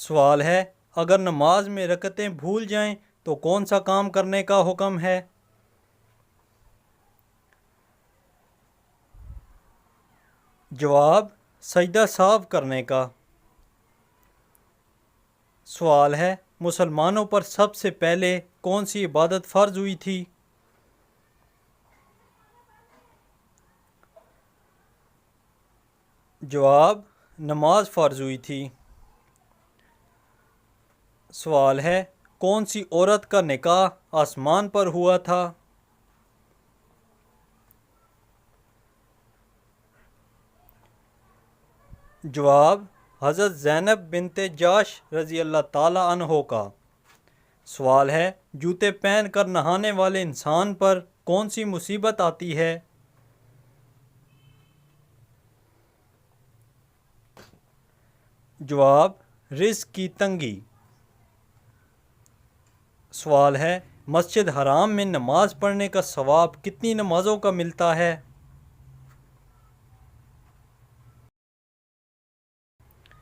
سوال ہے، اگر نماز میں رکعتیں بھول جائیں تو کون سا کام کرنے کا حکم ہے؟ جواب، سجدہ صاف کرنے کا۔ سوال ہے، مسلمانوں پر سب سے پہلے کون سی عبادت فرض ہوئی تھی؟ جواب، نماز فرض ہوئی تھی۔ سوال ہے، کون سی عورت کا نکاح آسمان پر ہوا تھا؟ جواب، حضرت زینب بنت جاش رضی اللہ تعالیٰ عنہ کا۔ سوال ہے، جوتے پہن کر نہانے والے انسان پر کون سی مصیبت آتی ہے؟ جواب، رزق کی تنگی۔ سوال ہے، مسجد حرام میں نماز پڑھنے کا ثواب کتنی نمازوں کا ملتا ہے؟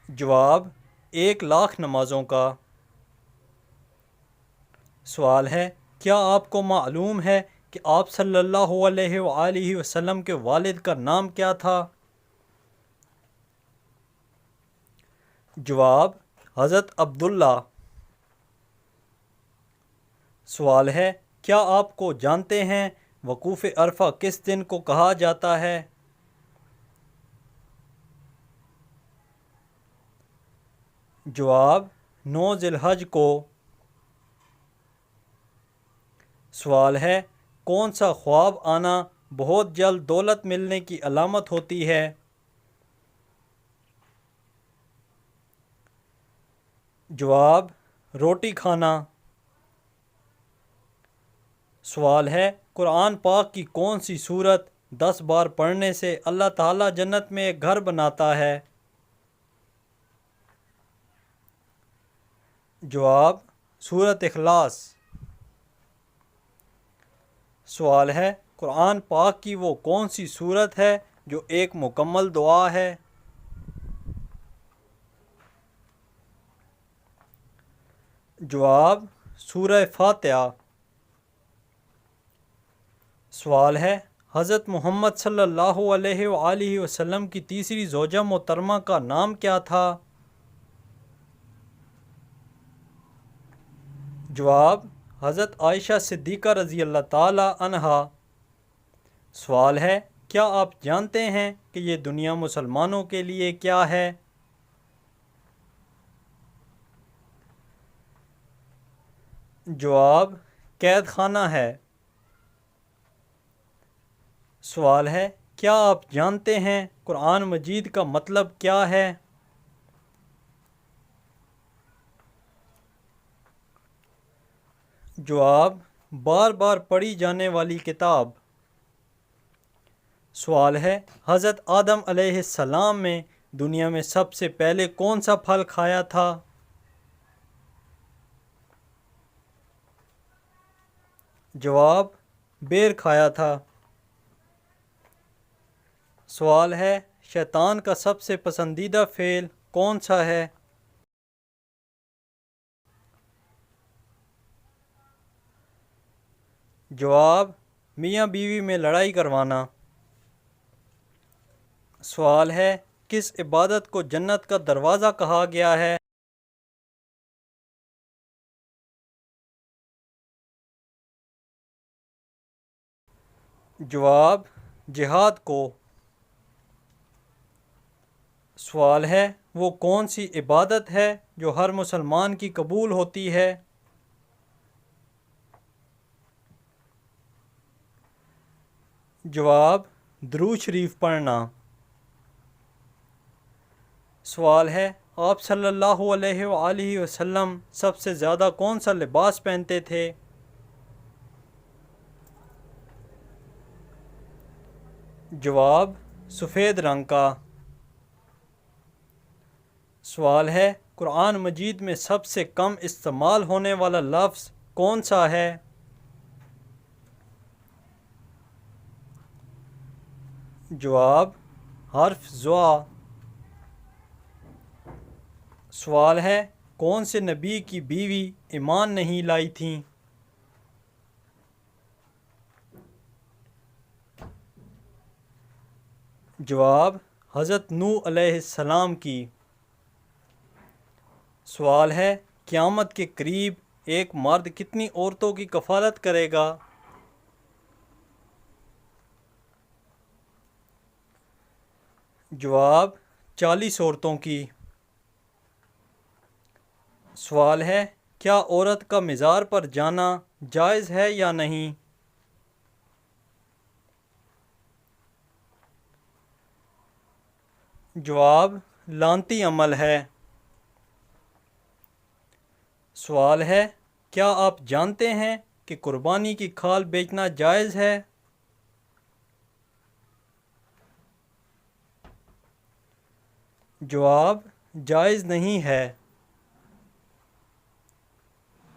جواب، 1,00,000 نمازوں کا۔ سوال ہے، کیا آپ کو معلوم ہے کہ آپ صلی اللہ علیہ وآلہ وسلم کے والد کا نام کیا تھا؟ جواب، حضرت عبداللہ۔ سوال ہے، کیا آپ کو جانتے ہیں وقوف عرفہ کس دن کو کہا جاتا ہے؟ جواب، 9 ذی الحج کو۔ سوال ہے، کون سا خواب آنا بہت جلد دولت ملنے کی علامت ہوتی ہے؟ جواب، روٹی کھانا۔ سوال ہے، قرآن پاک کی کون سی سورت 10 بار پڑھنے سے اللہ تعالیٰ جنت میں ایک گھر بناتا ہے؟ جواب، سورۃ اخلاص۔ سوال ہے، قرآن پاک کی وہ کون سی سورت ہے جو ایک مکمل دعا ہے؟ جواب، سورہ فاتحہ۔ سوال ہے، حضرت محمد صلی اللہ علیہ وآلہ وسلم کی تیسری زوجہ محترمہ کا نام کیا تھا؟ جواب، حضرت عائشہ صدیقہ رضی اللہ تعالی عنہا۔ سوال ہے، کیا آپ جانتے ہیں کہ یہ دنیا مسلمانوں کے لیے کیا ہے؟ جواب، قید خانہ ہے۔ سوال ہے، کیا آپ جانتے ہیں قرآن مجید کا مطلب کیا ہے؟ جواب، بار بار پڑھی جانے والی کتاب۔ سوال ہے، حضرت آدم علیہ السلام نے دنیا میں سب سے پہلے کون سا پھل کھایا تھا؟ جواب، بیر کھایا تھا۔ سوال ہے، شیطان کا سب سے پسندیدہ فعل کون سا ہے؟ جواب، میاں بیوی میں لڑائی کروانا۔ سوال ہے، کس عبادت کو جنت کا دروازہ کہا گیا ہے؟ جواب، جہاد کو۔ سوال ہے، وہ کون سی عبادت ہے جو ہر مسلمان کی قبول ہوتی ہے؟ جواب، درود شریف پڑھنا۔ سوال ہے، آپ صلی اللہ علیہ وآلہ وسلم سب سے زیادہ کون سا لباس پہنتے تھے؟ جواب، سفید رنگ کا۔ سوال ہے، قرآن مجید میں سب سے کم استعمال ہونے والا لفظ کون سا ہے؟ جواب، حرف زوا۔ سوال ہے، کون سے نبی کی بیوی ایمان نہیں لائی تھیں؟ جواب: حضرت نوح علیہ السلام کی۔ سوال ہے، قیامت کے قریب ایک مرد کتنی عورتوں کی کفالت کرے گا؟ جواب: 40 عورتوں کی۔ سوال ہے، کیا عورت کا مزار پر جانا جائز ہے یا نہیں؟ جواب: لعنتی عمل ہے۔ سوال ہے، کیا آپ جانتے ہیں کہ قربانی کی کھال بیچنا جائز ہے؟ جواب: جائز نہیں ہے۔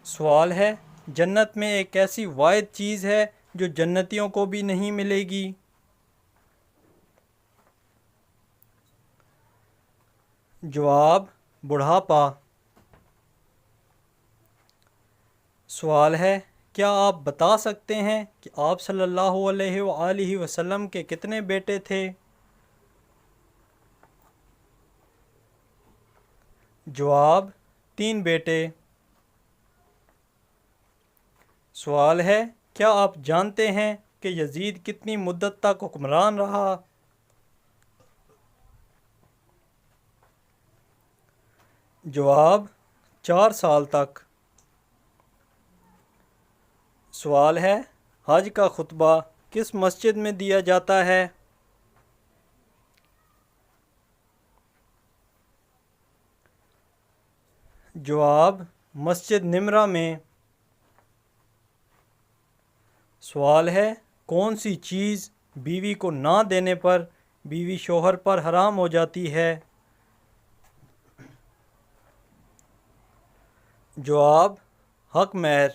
سوال ہے، جنت میں ایک ایسی واحد چیز ہے جو جنتیوں کو بھی نہیں ملے گی؟ جواب: بڑھاپا۔ سوال ہے، کیا آپ بتا سکتے ہیں کہ آپ صلی اللہ علیہ وآلہ وسلم کے کتنے بیٹے تھے؟ جواب: 3 بیٹے۔ سوال ہے، کیا آپ جانتے ہیں کہ یزید کتنی مدت تک حکمران رہا؟ جواب: 4 سال تک۔ سوال ہے، حج کا خطبہ کس مسجد میں دیا جاتا ہے؟ جواب: مسجد نمرہ میں۔ سوال ہے، کون سی چیز بیوی کو نہ دینے پر بیوی شوہر پر حرام ہو جاتی ہے؟ جواب: حق مہر۔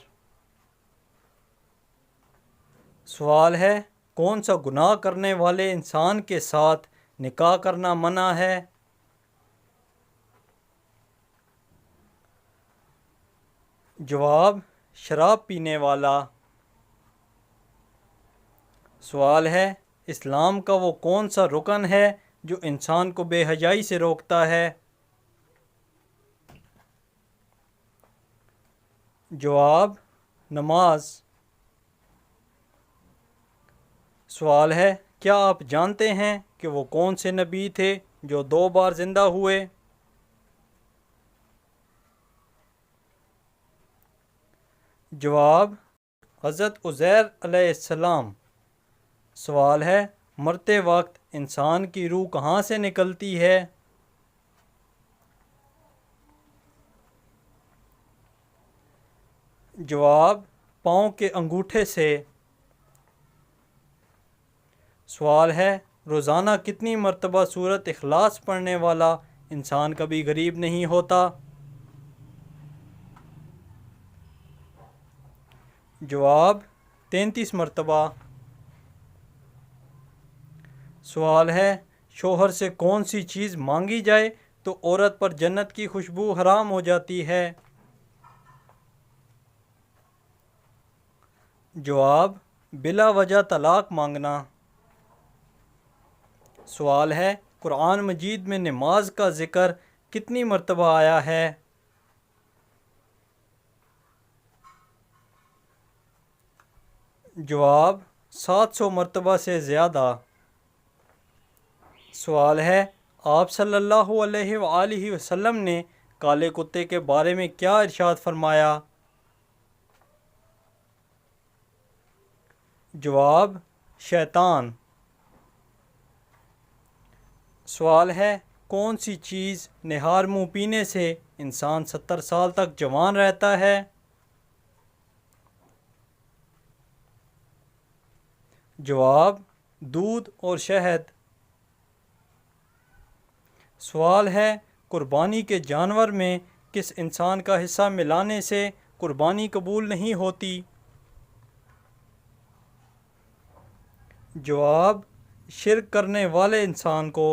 سوال ہے، کون سا گناہ کرنے والے انسان کے ساتھ نکاح کرنا منع ہے؟ جواب: شراب پینے والا۔ سوال ہے، اسلام کا وہ کون سا رکن ہے جو انسان کو بے حیائی سے روکتا ہے؟ جواب: نماز۔ سوال ہے، کیا آپ جانتے ہیں کہ وہ کون سے نبی تھے جو 2 بار زندہ ہوئے؟ جواب: حضرت عزیر علیہ السلام۔ سوال ہے، مرتے وقت انسان کی روح کہاں سے نکلتی ہے؟ جواب: پاؤں کے انگوٹھے سے۔ سوال ہے، روزانہ کتنی مرتبہ سورۃ اخلاص پڑھنے والا انسان کبھی غریب نہیں ہوتا؟ جواب: 33 مرتبہ۔ سوال ہے، شوہر سے کون سی چیز مانگی جائے تو عورت پر جنت کی خوشبو حرام ہو جاتی ہے؟ جواب: بلا وجہ طلاق مانگنا۔ سوال ہے، قرآن مجید میں نماز کا ذکر کتنی مرتبہ آیا ہے؟ جواب: 700 مرتبہ سے زیادہ۔ سوال ہے، آپ صلی اللہ علیہ وآلہ وسلم نے کالے کتے کے بارے میں کیا ارشاد فرمایا؟ جواب: شیطان۔ سوال ہے، کون سی چیز نہار منہ پینے سے انسان 70 سال تک جوان رہتا ہے؟ جواب: دودھ اور شہد۔ سوال ہے، قربانی کے جانور میں کس انسان کا حصہ ملانے سے قربانی قبول نہیں ہوتی؟ جواب: شرک کرنے والے انسان کو۔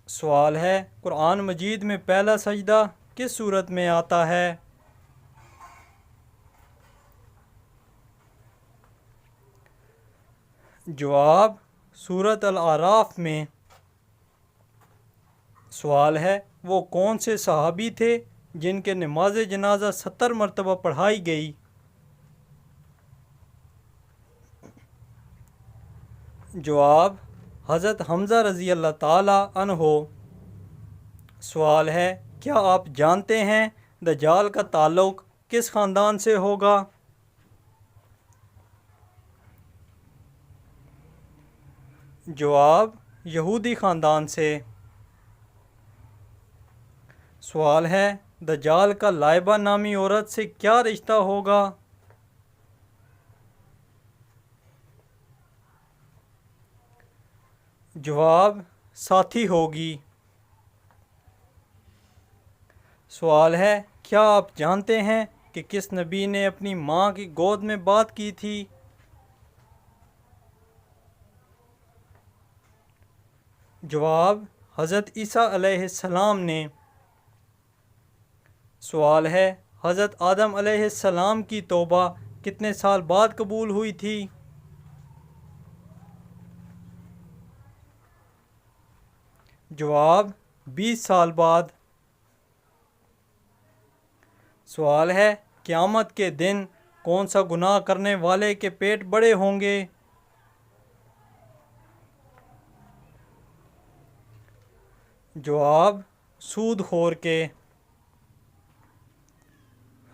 سوال ہے قرآن مجید میں پہلا سجدہ کس صورت میں آتا ہے؟ جواب سورۃ الاعراف میں۔ سوال ہے وہ کون سے صحابی تھے جن کے نماز جنازہ 70 مرتبہ پڑھائی گئی؟ جواب حضرت حمزہ رضی اللہ تعالی عنہ۔ سوال ہے کیا آپ جانتے ہیں دجال کا تعلق کس خاندان سے ہوگا؟ جواب یہودی خاندان سے۔ سوال ہے دجال کا لائبہ نامی عورت سے کیا رشتہ ہوگا؟ جواب ساتھی ہوگی۔ سوال ہے کیا آپ جانتے ہیں کہ کس نبی نے اپنی ماں کی گود میں بات کی تھی؟ جواب حضرت عیسیٰ علیہ السلام نے۔ سوال ہے حضرت آدم علیہ السلام کی توبہ کتنے سال بعد قبول ہوئی تھی؟ جواب 20 سال بعد۔ سوال ہے قیامت کے دن کون سا گناہ کرنے والے کے پیٹ بڑے ہوں گے؟ جواب سود خور کے۔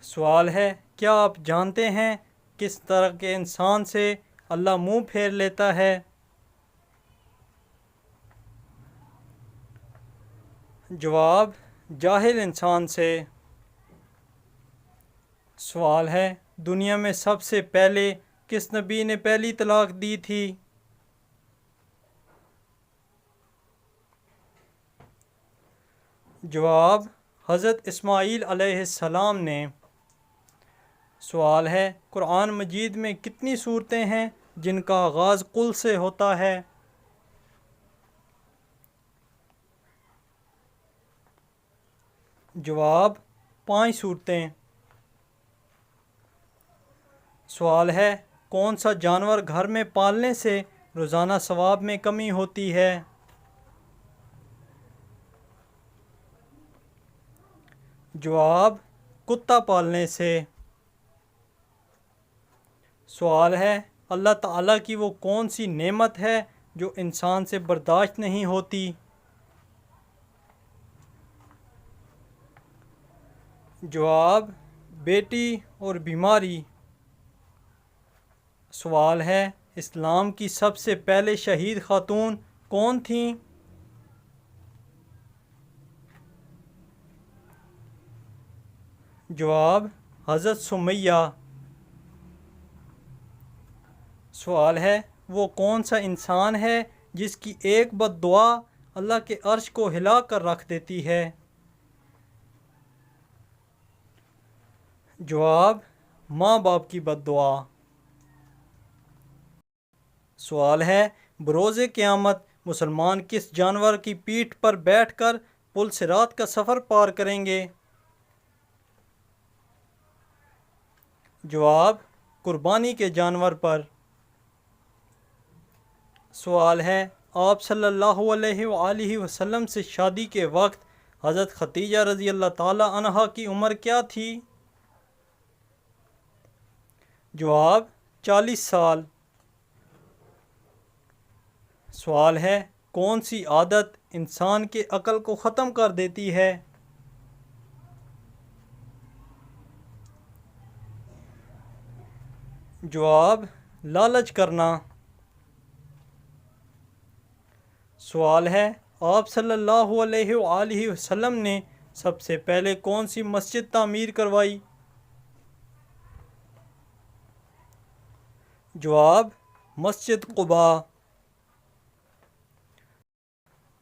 سوال ہے کیا آپ جانتے ہیں کس طرح کے انسان سے اللہ منہ پھیر لیتا ہے؟ جواب جاہل انسان سے۔ سوال ہے دنیا میں سب سے پہلے کس نبی نے پہلی طلاق دی تھی؟ جواب حضرت اسماعیل علیہ السلام نے۔ سوال ہے قرآن مجید میں کتنی صورتیں ہیں جن کا آغاز قل سے ہوتا ہے؟ جواب 5 صورتیں۔ سوال ہے کون سا جانور گھر میں پالنے سے روزانہ ثواب میں کمی ہوتی ہے؟ جواب کتا پالنے سے۔ سوال ہے اللہ تعالیٰ کی وہ کون سی نعمت ہے جو انسان سے برداشت نہیں ہوتی؟ جواب بیٹی اور بیماری۔ سوال ہے اسلام کی سب سے پہلے شہید خاتون کون تھیں؟ جواب حضرت سمیہ۔ سوال ہے وہ کون سا انسان ہے جس کی ایک بد دعا اللہ کے عرش کو ہلا کر رکھ دیتی ہے؟ جواب ماں باپ کی بد دعا۔ سوال ہے بروز قیامت مسلمان کس جانور کی پیٹھ پر بیٹھ کر پل صراط کا سفر پار کریں گے؟ جواب قربانی کے جانور پر۔ سوال ہے آپ صلی اللہ علیہ وآلہ وسلم سے شادی کے وقت حضرت خدیجہ رضی اللہ تعالی عنہا کی عمر کیا تھی؟ جواب 40 سال۔ سوال ہے کون سی عادت انسان کے عقل کو ختم کر دیتی ہے؟ جواب لالچ کرنا۔ سوال ہے آپ صلی اللہ علیہ وآلہ وسلم نے سب سے پہلے کون سی مسجد تعمیر کروائی؟ جواب مسجد قباء۔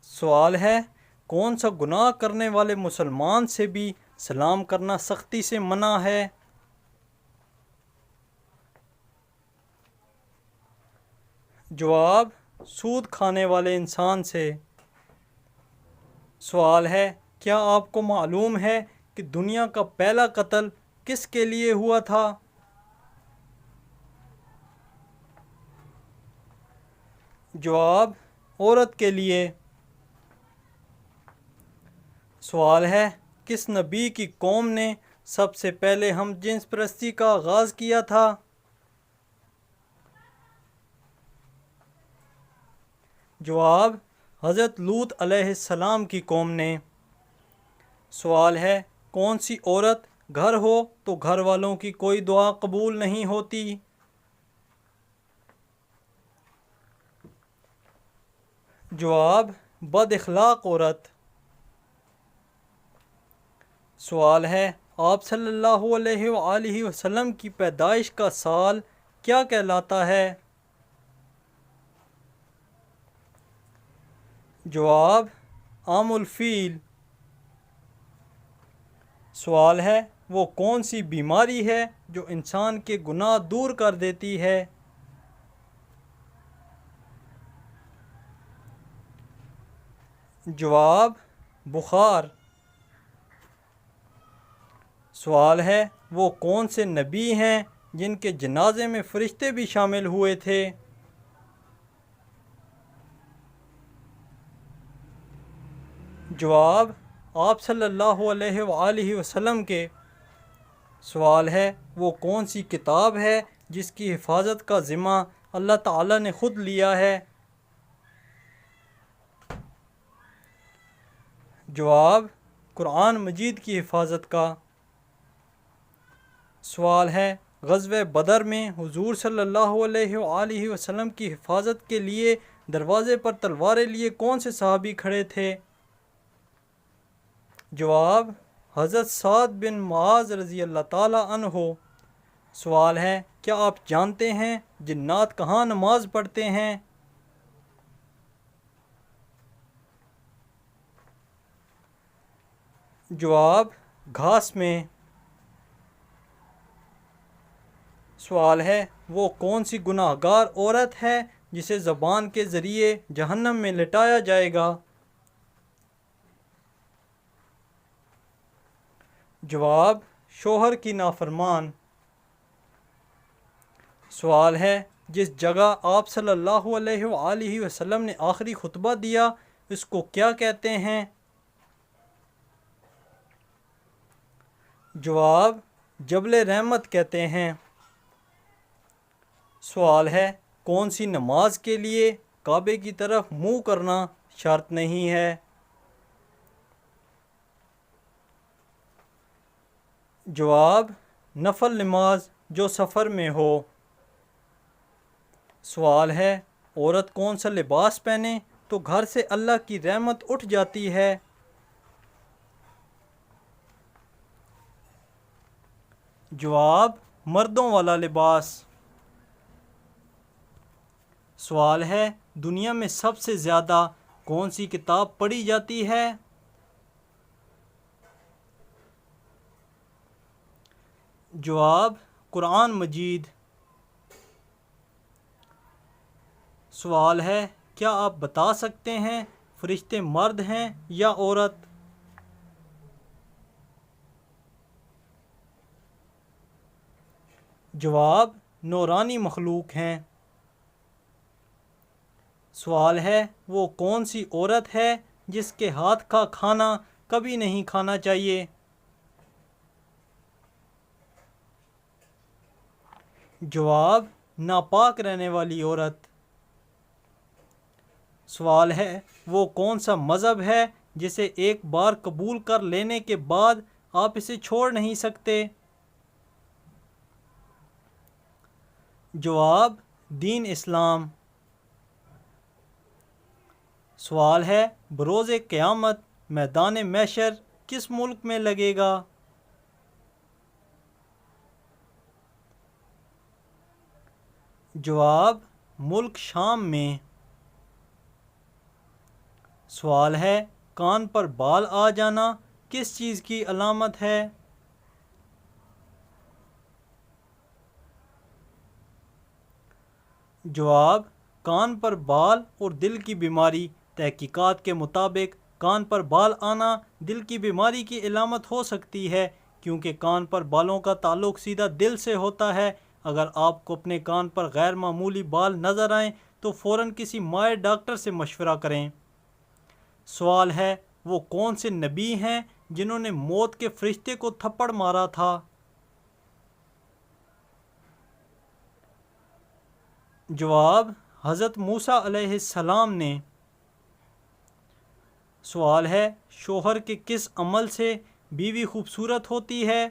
سوال ہے کون سا گناہ کرنے والے مسلمان سے بھی سلام کرنا سختی سے منع ہے؟ جواب سود کھانے والے انسان سے۔ سوال ہے، کیا آپ کو معلوم ہے کہ دنیا کا پہلا قتل کس کے لیے ہوا تھا؟ جواب، عورت کے لیے۔ سوال ہے، کس نبی کی قوم نے سب سے پہلے ہم جنس پرستی کا آغاز کیا تھا؟ جواب، حضرت لوط علیہ السلام کی قوم نے۔ سوال ہے، کون سی عورت گھر ہو تو گھر والوں کی کوئی دعا قبول نہیں ہوتی؟ جواب، بد اخلاق عورت۔ سوال ہے، آپ صلی اللہ علیہ وآلہ وسلم کی پیدائش کا سال کیا کہلاتا ہے؟ جواب، عام الفیل۔ سوال ہے، وہ کون سی بیماری ہے جو انسان کے گناہ دور کر دیتی ہے؟ جواب، بخار۔ سوال ہے، وہ کون سے نبی ہیں جن کے جنازے میں فرشتے بھی شامل ہوئے تھے؟ جواب، آپ صلی اللہ علیہ وآلہ وسلم کے۔ سوال ہے، وہ کون سی کتاب ہے جس کی حفاظت کا ذمہ اللہ تعالیٰ نے خود لیا ہے؟ جواب، قرآن مجید کی حفاظت کا۔ سوال ہے، غزوہ بدر میں حضور صلی اللہ علیہ وآلہ وسلم کی حفاظت کے لیے دروازے پر تلواریں لیے کون سے صحابی کھڑے تھے؟ جواب، حضرت سعد بن معاذ رضی اللہ تعالیٰ عنہ۔ سوال ہے، کیا آپ جانتے ہیں جنات کہاں نماز پڑھتے ہیں؟ جواب، گھاس میں۔ سوال ہے، وہ کون سی گناہ گار عورت ہے جسے زبان کے ذریعے جہنم میں لٹایا جائے گا؟ جواب، شوہر کی نافرمان۔ سوال ہے، جس جگہ آپ صلی اللہ علیہ وآلہ وسلم نے آخری خطبہ دیا اس کو کیا کہتے ہیں؟ جواب، جبل رحمت کہتے ہیں۔ سوال ہے، کون سی نماز کے لیے کعبے کی طرف منہ کرنا شرط نہیں ہے؟ جواب، نفل نماز جو سفر میں ہو۔ سوال ہے، عورت کون سا لباس پہنے تو گھر سے اللہ کی رحمت اٹھ جاتی ہے؟ جواب، مردوں والا لباس۔ سوال ہے، دنیا میں سب سے زیادہ کون سی کتاب پڑھی جاتی ہے؟ جواب، قرآن مجید۔ سوال ہے، کیا آپ بتا سکتے ہیں فرشتے مرد ہیں یا عورت؟ جواب، نورانی مخلوق ہیں۔ سوال ہے، وہ کون سی عورت ہے جس کے ہاتھ کا کھانا کبھی نہیں کھانا چاہیے؟ جواب، ناپاک رہنے والی عورت۔ سوال ہے، وہ کون سا مذہب ہے جسے ایک بار قبول کر لینے کے بعد آپ اسے چھوڑ نہیں سکتے؟ جواب، دین اسلام۔ سوال ہے، بروز قیامت میدان محشر کس ملک میں لگے گا؟ جواب، ملک شام میں۔ سوال ہے، کان پر بال آ جانا کس چیز کی علامت ہے؟ جواب، کان پر بال اور دل کی بیماری تحقیقات کے مطابق کان پر بال آنا دل کی بیماری کی علامت ہو سکتی ہے، کیونکہ کان پر بالوں کا تعلق سیدھا دل سے ہوتا ہے۔ اگر آپ کو اپنے کان پر غیر معمولی بال نظر آئیں تو فوراً کسی ماہر ڈاکٹر سے مشورہ کریں۔ سوال ہے، وہ کون سے نبی ہیں جنہوں نے موت کے فرشتے کو تھپڑ مارا تھا؟ جواب، حضرت موسیٰ علیہ السلام نے۔ سوال ہے، شوہر کے کس عمل سے بیوی خوبصورت ہوتی ہے؟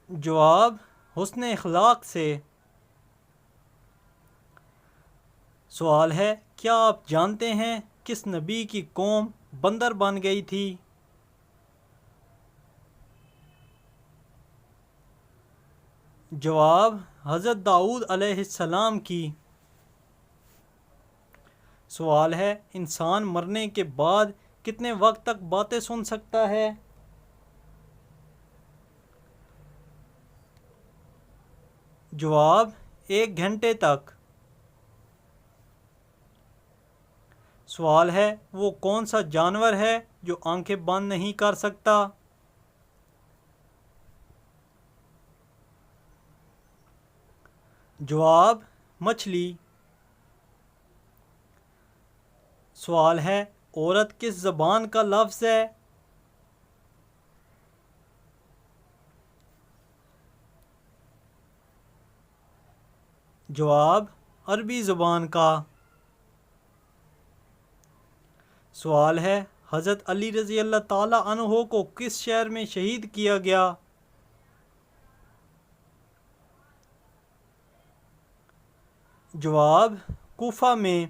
جواب، حسن اخلاق سے۔ سوال ہے، کیا آپ جانتے ہیں کس نبی کی قوم بندر بن گئی تھی؟ جواب، حضرت داؤد علیہ السلام کی۔ سوال ہے، انسان مرنے کے بعد کتنے وقت تک باتیں سن سکتا ہے؟ جواب، 1 گھنٹے تک۔ سوال ہے، وہ کون سا جانور ہے جو آنکھیں بند نہیں کر سکتا؟ جواب، مچھلی۔ سوال ہے، عورت کس زبان کا لفظ ہے؟ جواب، عربی زبان کا۔ سوال ہے، حضرت علی رضی اللہ تعالی عنہ کو کس شہر میں شہید کیا گیا؟ جواب، کوفہ میں۔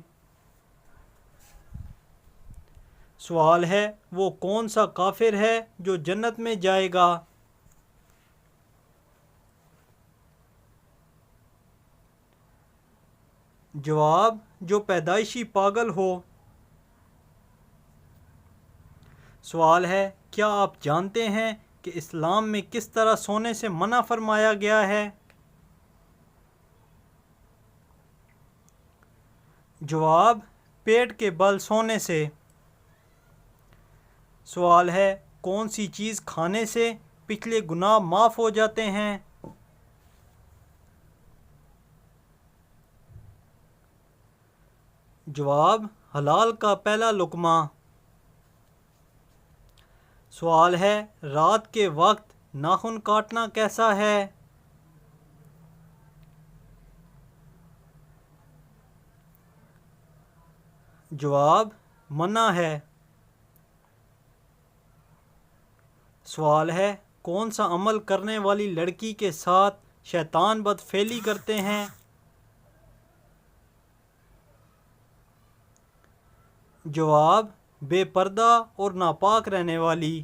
سوال ہے، وہ کون سا کافر ہے جو جنت میں جائے گا؟ جواب، جو پیدائشی پاگل ہو۔ سوال ہے، کیا آپ جانتے ہیں کہ اسلام میں کس طرح سونے سے منع فرمایا گیا ہے؟ جواب، پیٹ کے بل سونے سے۔ سوال ہے، کون سی چیز کھانے سے پچھلے گناہ معاف ہو جاتے ہیں؟ جواب، حلال کا پہلا لقمہ۔ سوال ہے، رات کے وقت ناخن کاٹنا کیسا ہے؟ جواب، منع ہے۔ سوال ہے، کون سا عمل کرنے والی لڑکی کے ساتھ شیطان بدفعلی کرتے ہیں؟ جواب، بے پردہ اور ناپاک رہنے والی۔